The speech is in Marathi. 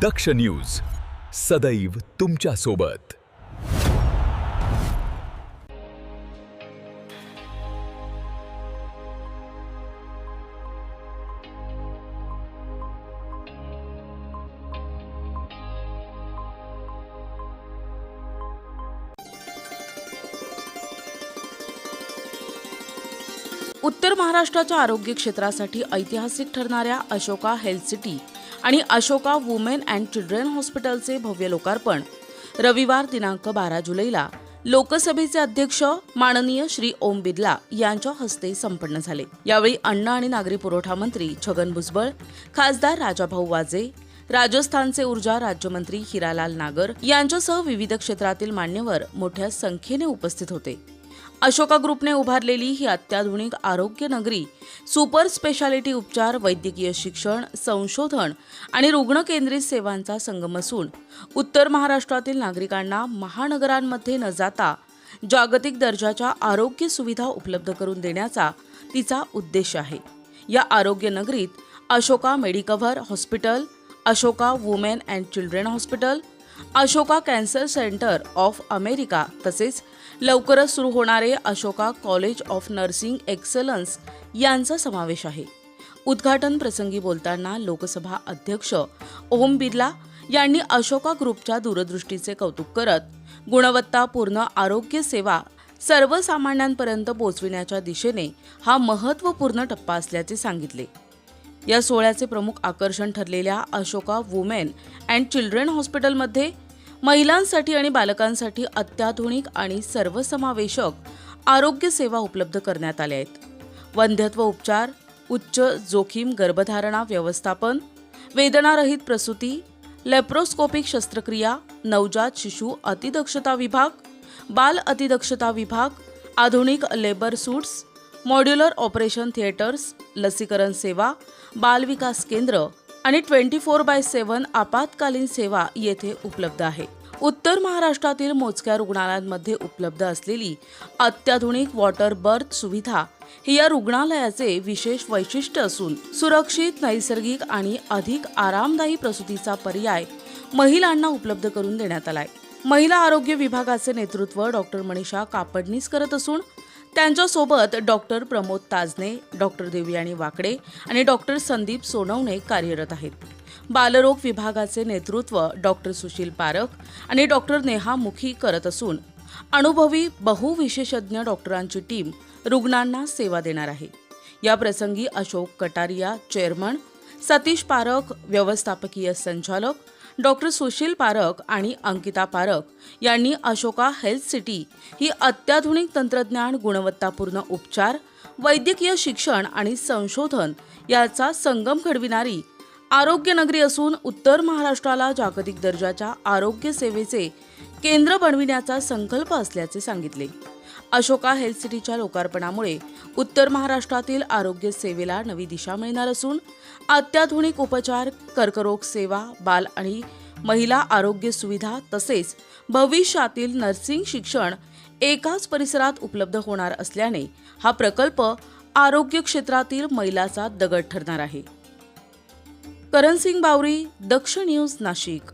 दक्ष न्यूज सदैव तुमच्या सोबत। उत्तर महाराष्ट्राच्या आरोग्य क्षेत्रासाठी ऐतिहासिक ठरणाऱ्या अशोका हेल्थ सिटी आणि अशोका वुमेन अँड चिल्ड्रन हॉस्पिटलचे भव्य लोकार्पण रविवार दिनांक 12 जुलैला लोकसभेचे अध्यक्ष माननीय श्री ओम बिर्ला यांच्या हस्ते संपन्न झाले। यावेळी अन्न आणि नागरी पुरवठा मंत्री छगन भुजबळ, खासदार राजाभाऊ वाजे, राजस्थानचे ऊर्जा राज्यमंत्री हिरालाल नागर यांच्यासह विविध क्षेत्रातील मान्यवर मोठ्या संख्येने उपस्थित होते। अशोका ग्रुपने उभारलेली ही अत्याधुनिक आरोग्य नगरी सुपर स्पेशालिटी उपचार, वैद्यकीय शिक्षण, संशोधन आणि रुग्ण केंद्रित सेवांचा संगम असून उत्तर महाराष्ट्रातील नागरिकांना महानगरांमध्ये न जाता जागतिक दर्जाच्या आरोग्य सुविधा उपलब्ध करून देण्याचा तिचा उद्देश आहे। या आरोग्य नगरीत Ashoka Medicover hospital, Ashoka women and children hospital, Ashoka cancer centre of America तसेच लवकरच सुरू होणारे Ashoka college of nursing excellence यांचा समावेश आहे। उद्घाटन प्रसंगी बोलताना लोकसभा अध्यक्ष ओम बिर्ला यांनी अशोका ग्रुपच्या दूरदृष्टीचे कौतुक करत गुणवत्तापूर्ण आरोग्य सेवा सर्वसामान्यांपर्यंत पोहोचविण्याच्या दिशेने हा महत्त्वपूर्ण टप्पा असल्याचे सांगितले। या सोहळ्याचे प्रमुख आकर्षण ठरलेल्या अशोका वुमेन अँड चिल्ड्रन हॉस्पिटलमध्ये महिलांसाठी आणि बालकांसाठी अत्याधुनिक आणि सर्वसमावेशक आरोग्य सेवा उपलब्ध करण्यात आल्या आहेत। वंध्यत्व उपचार, उच्च जोखीम गर्भधारणा व्यवस्थापन, वेदनारहित प्रसूती, लेप्रोस्कोपिक शस्त्रक्रिया, नवजात शिशु अतिदक्षता विभाग, बाल अतिदक्षता विभाग, आधुनिक labour suits, modular operation theatres, लसीकरण सेवा, बाल विकास केंद्र आणि 24/7 आपत्कालीन सेवा येथे उपलब्ध आहे। उत्तर महाराष्ट्रातील मोजक्या रुग्णालयांमध्ये उपलब्ध असलेली अत्याधुनिक वॉटर बर्थ सुविधा ही या रुग्णालयाचे विशेष वैशिष्ट्य असून सुरक्षित, नैसर्गिक आणि अधिक आरामदायी प्रसूतीचा पर्याय महिलांना उपलब्ध करून देण्यात आलाय। महिला आरोग्य विभागाचे नेतृत्व डॉक्टर मनीषा कापडनीस करत असून त्यांच्यासोबत डॉक्टर प्रमोद ताजने, डॉक्टर देवयानी वाकडे आणि डॉक्टर संदीप सोनवणे कार्यरत आहेत। बालरोग विभागाचे नेतृत्व डॉक्टर सुशील पारख आणि डॉक्टर नेहा मुखी करत असून अनुभवी बहुविशेषज्ञ डॉक्टरांची टीम रुग्णांना सेवा देणार आहे। या प्रसंगी अशोक कटारिया चेअरमन, सतीश पारख व्यवस्थापकीय संचालक, डॉक्टर सुशील पारख आणि अंकिता पारख यांनी अशोका हेल्थ सिटी ही अत्याधुनिक तंत्रज्ञान, गुणवत्तापूर्ण उपचार, वैद्यकीय शिक्षण आणि संशोधन याचा संगम घडविणारी आरोग्य नगरी असून उत्तर महाराष्ट्राला जागतिक दर्जाच्या आरोग्य सेवेचे केंद्र बनविण्याचा संकल्प असल्याचे सांगितले। अशोका हेल्थ सिटीच्या लोकार्पणामुळे उत्तर महाराष्ट्रातील आरोग्य सेवेला नवी दिशा मिळणार असून अत्याधुनिक उपचार, कर्करोग सेवा, बाल आणि महिला आरोग्य सुविधा तसेच भविष्यातील नर्सिंग शिक्षण एकाच परिसरात उपलब्ध होणार असल्याने हा प्रकल्प आरोग्य क्षेत्रातील मैलाचा दगड ठरणार आहे। करण सिंग बावरी, दक्ष न्यूज, नाशिक।